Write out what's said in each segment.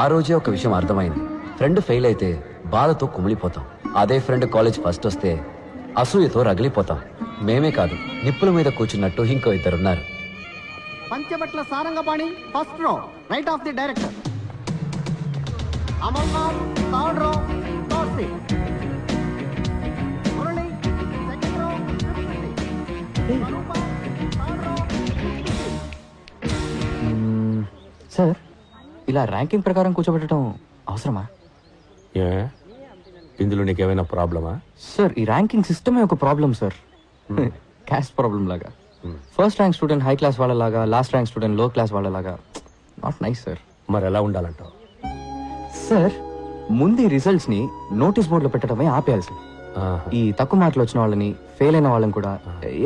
ఆ రోజే ఒక విషయం అర్థమైంది. ఫ్రెండ్ ఫెయిల్ అయితే బాధతో కుమిలిపోతాం. అదే ఫ్రెండ్ కాలేజ్ ఫస్ట్ వస్తే అసూయతో రగిలిపోతాం. మేమే కాదు, నిప్పుల మీద కూర్చున్నట్టు ఇంకో ఇద్దరున్నారు. Panchabatla Sarangapani first row, right of the director. Amarnath third row, third seat. Murali second row, fifth seat. Swaroopa third row, fifth seat. Sir, ఇలా ర్యాంకింగ్ ప్రకారం కూర్చోబెట్టడం అవసరమా? ఇందులో నీకేమైనా ప్రాబ్లమా? సార్, ఈ ర్యాంకింగ్ సిస్టమే ఒక ప్రాబ్లం సార్. క్యాస్ట్ ప్రాబ్లం లాగా. First rank student high class వాళ్ళలాగా, లాస్ట్ ర్యాంక్ స్టూడెంట్ లో క్లాస్ వాళ్ళలాగా. Not nice sir. మరి ఎలా ఉండాలంటావు? సార్, ముందు ఈ రిజల్ట్స్ ని నోటీస్ బోర్డులో పెట్టడమే ఆపేయాలి సార్. ఈ తక్కువ మార్కులు వచ్చిన వాళ్ళని, ఫెయిల్ అయిన వాళ్ళని కూడా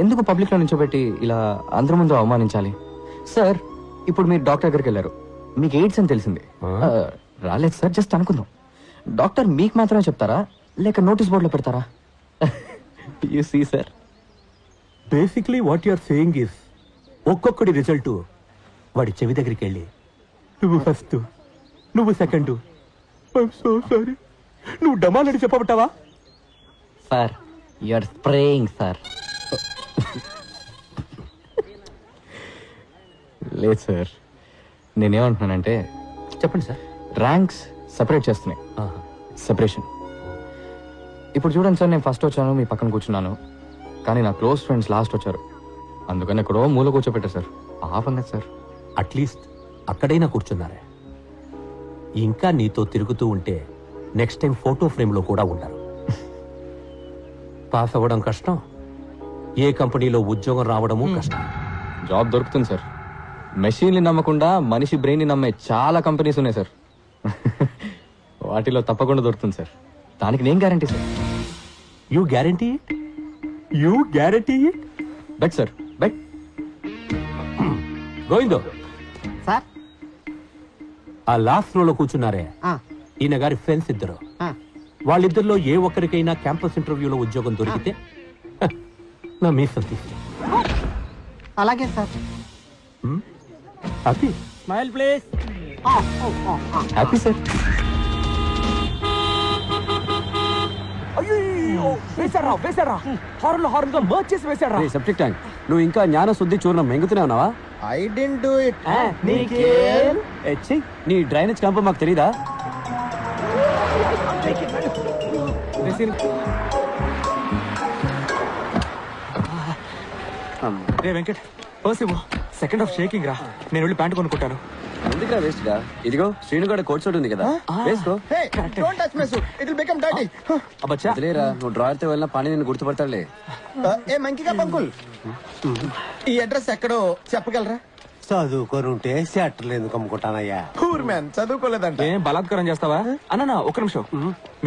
ఎందుకు పబ్లిక్ లో నిల్చోబెట్టి ఇలా అందరి ముందు అవమానించాలి? సార్, ఇప్పుడు మీరు డాక్టర్ దగ్గరికి వెళ్ళారు, మీకు ఎయిడ్స్ అని తెలిసింది. రాలేదు సార్, జస్ట్ అనుకుందాం. డాక్టర్ మీకు మాత్రమే చెప్తారా, లేక నోటీస్ బోర్డులో పెడతారా? You see sir, basically what you're saying is, ఒక్కొక్కడి రిజల్ట్ వాడి చెవి దగ్గరికి వెళ్ళి, నువ్వు ఫస్ట్, నువ్వు సెకండ్, సో సారీ, నువ్వు డమాలని చెప్పబట్టావా? Sir, you are spraying sir. లేదు సార్, నేనేమంటున్నానంటే, చెప్పండి సార్. ర్యాంక్స్ సెపరేట్ చేస్తున్నాయి. సెపరేషన్. ఇప్పుడు చూడండి సార్, నేను ఫస్ట్ వచ్చాను, మీ పక్కన కూర్చున్నాను, కానీ నా క్లోజ్ ఫ్రెండ్స్ లాస్ట్ వచ్చారు. అందుకని ఎక్కడో మూల కూర్చోపెట్టారు సార్. ఆపంగా సార్. అట్లీస్ట్ అక్కడైనా కూర్చున్నారే. ఇంకా నీతో తిరుగుతూ ఉంటే నెక్స్ట్ టైం ఫోటో ఫ్రేమ్ లో కూడా ఉండరు. పాస్ అవ్వడం కష్టం, ఏ కంపెనీలో ఉద్యోగం రావడము కష్టం. జాబ్ దొరుకుతుంది సార్. మెషిన్ని నమ్మకుండా మనిషి బ్రెయిన్ ని నమ్మే చాలా కంపెనీస్ ఉన్నాయి సార్. వాటిలో తప్పకుండా దొరుకుతుంది సార్. దానికి నేను guarantee sir. You guarantee it? You guarantee it? Bet sir, bet. Govindo sir, ఆ లాస్ట్ రోలో కూర్చున్నారే, ఈయన గారి ఫ్రెండ్స్ ఇద్దరు. వాళ్ళిద్దరిలో ఏ ఒక్కరికైనా క్యాంపస్ ఇంటర్వ్యూలో ఉద్యోగం దొరికితే నా మీసం తీసి. అలాగే sir. Happy? Smile please. Happy sir. Septic tank, నువ్వు ఇంకా జ్ఞాన శుద్ధి చూర్ణం మెంగుతూనే ఉన్నావా? I didn't do it. నీ డ్రైనేజ్ క్యాంప్ మాకు తెలీదా? రే వెంకట్, సెకండ్ హాఫ్ షేకింగ్ రా. నేను వెళ్ళి ప్యాంట్ కొనుక్కుంటాను. ఎందుకురా వేస్ట్ గా? ఇదిగో శ్రీనుగడ కోట్ సూట్ ఉంది కదా, వేసుకో. Hey, don't touch my suit. It will become dirty. అబ్బచ్చా, వదిలేరా, నువ్వు డ్రాయర్ తో వెళ్ళిన పని నేను గుర్తుపడతాడులే. ఏ మంకిగా పంకుల్, ఈ అడ్రస్ ఎక్కడో చెప్పగలరా? చదువుకొని ఉంటే షట్టర్లు ఎందుకు అమ్ముకుంటానయ్యా? Poor man, చదువుకోలేదంట. ఏం బలాత్కారం చేస్తావా? అన్న ఒక్క నిమిషం,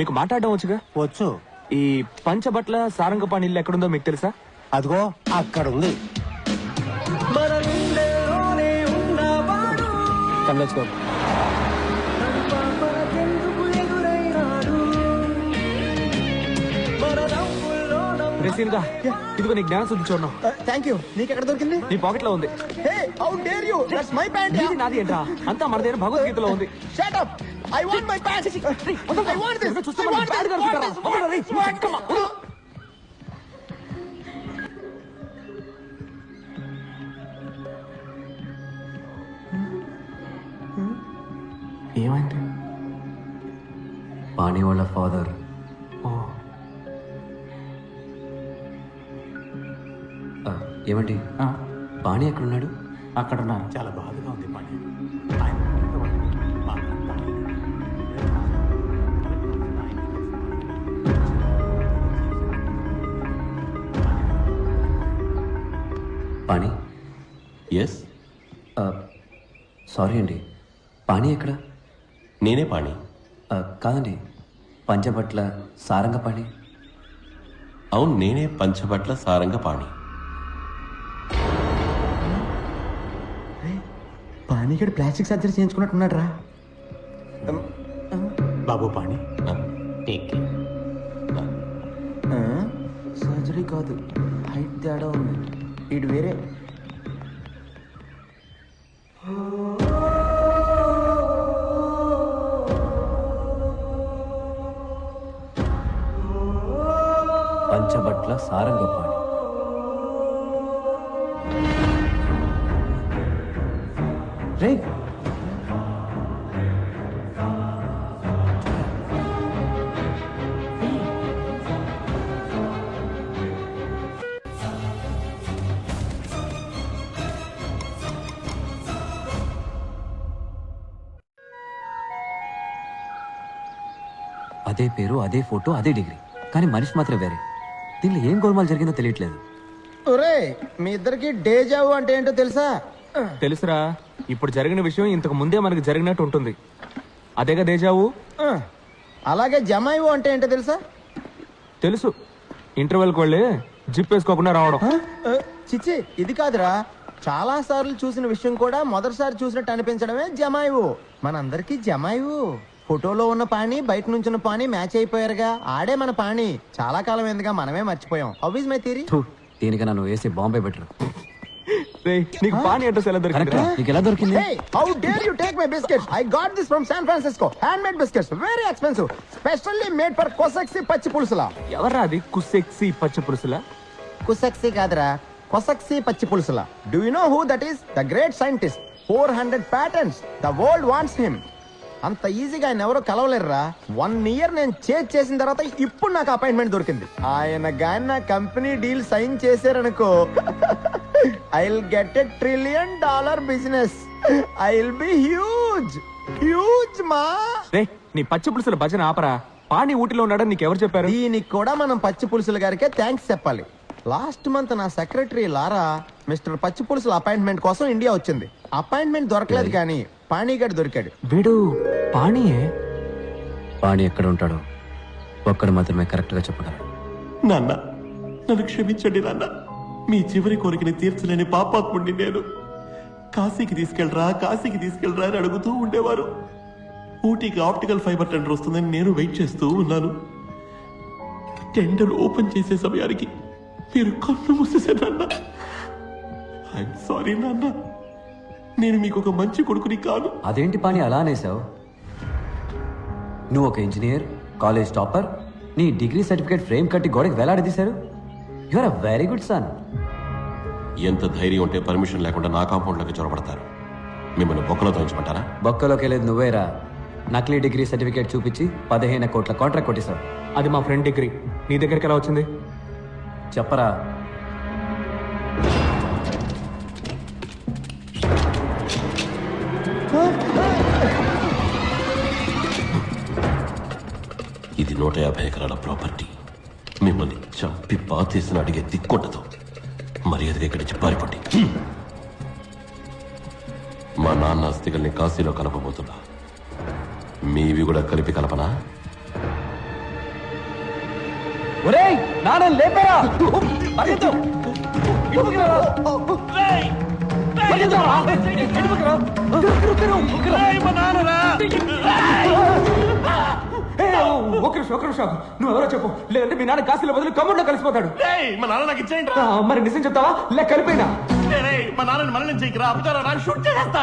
మీకు మాట్లాడడం వచ్చుగా. వచ్చు. ఈ పంచబట్ల సారంగపాణి ఇల్లు ఎక్కడుందో మీకు తెలుసా? అదిగో అక్కడ ఉంది. Let's go. రేసీన్గా, ఇదిగో నీ జ్ఞాన శుద్ధి చూడను. Thank you. నీకు ఎక్కడ దొరికింది? నీ పాకెట్ లో ఉంది. Hey, how dare you? That's my pant. ఇది నాది ఏంట్రా? అంతా మనదేనా? భగవద్గీతలో ఉంది. Shut up. I want my pants. I want this. I want this. I want this. ఏమైంది? పాణి వాళ్ళ ఫాదర్. ఏమండి, పాణి ఎక్కడున్నాడు? అక్కడ ఉన్నారు. చాలా బాధగా ఉంది పని. పాణి? ఎస్. సారీ అండి, పాణి ఎక్కడ? నేనే పాణి. కాదండి, పంచబట్ల సారంగపాణి. అవును, నేనే పంచబట్ల సారంగపాణి. పానీగడ్ ప్లాస్టిక్ సర్జరీ చేయించుకున్నట్టున్నాడు రా. బాబు పాణి, సర్జరీ కాదు, హైట్ తేడా ఉంది. ఇటు వేరే. పంచబట్ల సారంగపాణి. రే అదే పేరు, అదే ఫోటో, అదే డిగ్రీ, కానీ మనిషి మాత్రం వేరే. దీనిలో ఏం గోల్మాల్ జరిగిందో తెలియట్లేదు. ఒరే మీ ఇద్దరికి డేజావు అంటే ఏంటో తెలుసా? తెలుసురా, ఇప్పుడు జరిగిన విషయం ఇంతకు ముందే మనకి జరిగినట్టు ఉంటుంది. అదేగా దేజావు. అలాగే జమాయివు అంటే ఏంటో తెలుసా? తెలుసు, ఇంటర్వెల్కి వెళ్ళి జిప్ వేసుకోకుండా రావడం. చిచ్చి ఇది కాదురా, చాలా సార్లు చూసిన విషయం కూడా మొదటిసారి చూసినట్టు అనిపించడమే జమాయివు. మనందరికీ జమాయివు. ఫోటోలో ఉన్న పాణి, బయట నుంచి ఉన్న పాణి మ్యాచ్ అయిపోయారుగా. ఆడే మన పాణి. చాలా కాలం ఎందుగా మనమే మర్చిపోయాం. How is my theory? దీనికన్నా నువ్వు వేసి బాంబే బెటర్. నీకు పానీ అడ్రస్ ఎలా దొరికిందిరా? నీకు ఎలా దొరికింది? Hey, how dare you take my biscuits? I got this from San Francisco. Handmade biscuits, very expensive. Specially made for Kosaksi పచ్చి పులుసులా. ఎవర్రా అది కుసెక్సి పచ్చ పులుసులా? కుసక్సి కాదురా, కొసక్సి పచ్చి పులుసులా. Do you know who that is? The great scientist. 400 patents. The world wants him. అంత ఈజీగా ఆయన ఎవరో కలవలేరురా. 1 year నేను చేసిన తర్వాత ఇప్పుడు నాకు అపాయింట్మెంట్ దొరికింది. ఆయన గాని నా కంపెనీ డీల్ సైన్ చేశారనుకో, I'll get $1 trillion business. I'll be huge మా. రే నీ పచ్చి పులుసుల భజన ఆపరా. పానీ ఊటిలో ఉన్నాడని నీకెవరు చెప్పారు? దీనికి కూడా మనం పచ్చి పులుసుల గారికే థ్యాంక్స్ చెప్పాలి. లాస్ట్ మంత్ నా సెక్రటరీ లారా మిస్టర్ పచ్చి పులుసుల అపాయింట్మెంట్ కోసం ఇండియా వచ్చింది. అపాయింట్మెంట్ దొరకలేదు కానీ పానీగడ్ దొరికాడు. వీడు పానీయే. పాణి ఎక్కడ ఉంటాడో ఒక్కడు మాత్రమే కరెక్ట్ గా చెప్పగలరు. నాన్న, నన్ను క్షమించండి నాన్న. మీ చివరి కోరికని తీర్చలేని పాపాత్ముడిని నేను. కాశీకి తీసుకెళ్ళరా అని అడుగుతూ ఉండేవారు. ఊటీకి ఆప్టికల్ ఫైబర్ టెండర్ వస్తుందని నేను వెయిట్ చేస్తూ ఉన్నాను. టెండర్ ఓపెన్ చేసే సమయానికి మీరు కన్ను మూసేశారన్న. ఐఎమ్ సారీ నాన్న. నేను మీకు ఒక మంచి కొడుకుని కాను. అదేంటి పాణి అలా అనేసావు? నువ్వు ఒక ఇంజనీర్, కాలేజ్ టాపర్, నీ డిగ్రీ సర్టిఫికేట్ ఫ్రేమ్ కట్టి గోడకి వేలాడదీశారు. You are a very good son. ఎంత ధైర్యం ఉంటే పర్మిషన్ లేకుండా నా కాంపౌండ్లోకి చొరబడతారు? మిమ్మల్ని బొక్కలో తోయించమంటారా? బొక్కలోకి లేదు నువ్వేరా. నకిలీ డిగ్రీ సర్టిఫికేట్ చూపించి 15 కోట్ల కాంట్రాక్ట్ కొట్టేశావు. అది మా ఫ్రెండ్ డిగ్రీ. నీ దగ్గరికి ఎలా వచ్చింది? చెప్పరా. ఇది 150 ఎకరాల ప్రాపర్టీ. మిమ్మల్ని చంపి పాతేసిన అడిగే దిక్కుండదు. మర్యాదగా ఇక్కడి నుంచి పారిపోండి. మా నాన్న అస్థికల్ని కాశీలో కలపబోతున్నా. మీవి కూడా కలిపి కలపనా? ఒరేయ్ నాన్న లేపరా. పరిగెత్తు. ఇటుపక్కకి రా. పరిగెత్తు రా. ఇటుపక్కకి రా. ఒక నిమిషం నువ్వు ఎవరో చెప్పు, లేదంటే మీ నాన్న కాశీలో బదులు కమ్ముడిలో కలిసిపోతాడు. మా నాన్న నాకు ఇచ్చేయండి. మరి నిజం చెప్తావా లేక కలిపోయినా? మా నాన్నని మళ్ళీ చేయకరా, అప్పుతారా, షూట్ చేస్తా.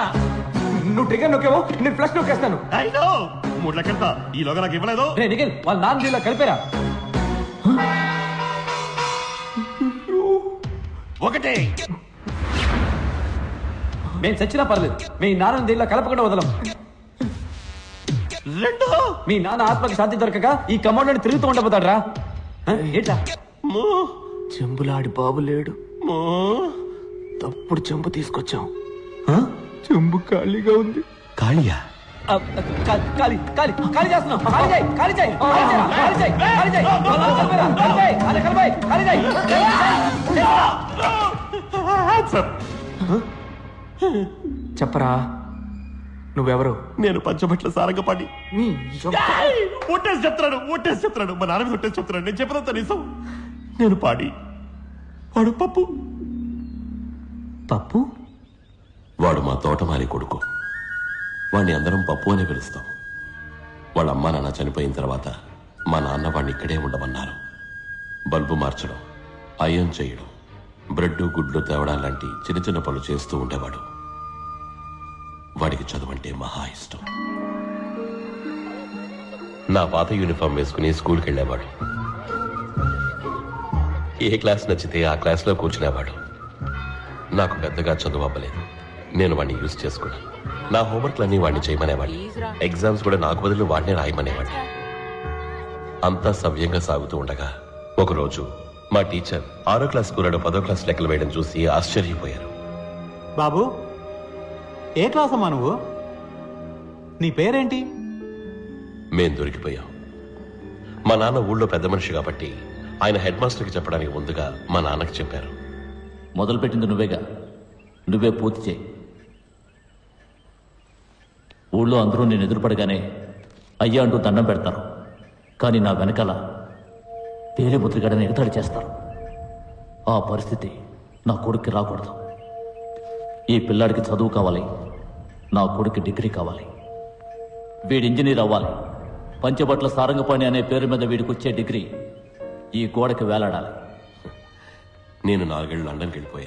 నువ్వు ట్రిగర్ నొక్కేవో నేను ఫ్లష్ నొక్కేస్తాను. 3 లెక్కెళ్తా. ఈలోగా నాకు ఇవ్వలేదు. రే నిఖిల్, వాళ్ళ నాన్న దీనిలో కలిపారా? ఒకటే. మేము చచ్చినా పర్లేదు, మీ నాన్న దీనిలో కలపకుండా వదలం. 2. మీ నాన్న ఆత్మకి శాంతి దొరకక ఈ కమాండ్ తిరుగుతూ ఉండబోతాడు రా. ఏంటా? చెంబులాడి బాబు లేడు. తప్పుడు చెంబు తీసుకొచ్చాం. చెంబు ఖాళీగా ఉంది. ఖాళీయా? ఖాళీ ఖాళీ ఖాళీ చేస్తున్నాం. ఖాళీ చేయి, ఖాళీ చేయి, ఖాళీ చేయరా, ఖాళీ చేయి, ఖాళీ చేయి. కలిపేరా, ఖాళీ చేయి, అదే కలిపేయ్, ఖాళీ చేయి. చెప్పరా నువ్వెవరు? నేను పంచబట్ల సారంగపాణి. ఒట్టేసి చెప్తున్నాడు. మా నాన్న మీద ఒట్టేసి చెప్తున్నాడు. నేను చెప్పదంతా నిజం. నేను పాడి, వాడు పప్పు. పప్పు? వాడు మా తోటమాలి కొడుకు. వాడిని అందరం పప్పు అనే పిలుస్తాం. వాళ్ళ అమ్మా నాన్న చనిపోయిన తర్వాత మా నాన్న వాడిని ఇక్కడే ఉండమన్నారు. బల్బు మార్చడం, అయం చేయడం, బ్రెడ్ గుడ్లు తేవడం లాంటి చిన్న చిన్న పనులు చేస్తూ ఉండేవాడు. వాడికి చదువంటే మహా ఇష్టం. నా పాత యూనిఫామ్ వేసుకుని స్కూల్కి వెళ్ళేవాడు. ఏ క్లాస్ నచ్చితే ఆ క్లాస్లో కూర్చునేవాడు. నాకు పెద్దగా చదువు అవ్వలేదు. నేను వాడిని యూజ్ చేసుకున్నాను. నా హోంవర్క్లన్నీ వాడిని చేయమనేవాడిని. ఎగ్జామ్స్ కూడా నాకు బదులు వాడినే రాయమనేవాడిని. అంతా సవ్యంగా సాగుతూ ఉండగా ఒకరోజు మా టీచర్ 6వ క్లాస్ కూరడు 10వ క్లాస్ లెక్కలు వేయడం చూసి ఆశ్చర్యపోయారు. బాబు ఏ క్లాస్ అమ్మా నువ్వు? నీ పేరేంటి? మేం దొరికిపోయాం. మా నాన్న ఊళ్ళో పెద్ద మనిషి కాబట్టి ఆయన హెడ్ మాస్టర్కి చెప్పడానికి ముందుగా మా నాన్నకి చెప్పారు. మొదలుపెట్టింది నువ్వేగా, నువ్వే పూర్తి చేయి. ఊళ్ళో అందరూ నేను ఎదురుపడగానే అయ్యా అంటూ దండం పెడతారు, కానీ నా వెనకాల పేలిముద్రిగడని ఎగతాళి చేస్తారు. ఆ పరిస్థితి నా కొడుక్కి రాకూడదు. ఈ పిల్లాడికి చదువు కావాలి, నా కొడుక్కి డిగ్రీ కావాలి. వీడి ఇంజనీర్ అవ్వాలి. పంచబట్ల సారంగపాణి అనే పేరు మీద వీడికి వచ్చే డిగ్రీ ఈ గోడకి వేలాడాలి. నేను 4 ఏళ్ళు లండన్కి వెళ్ళిపోయాను.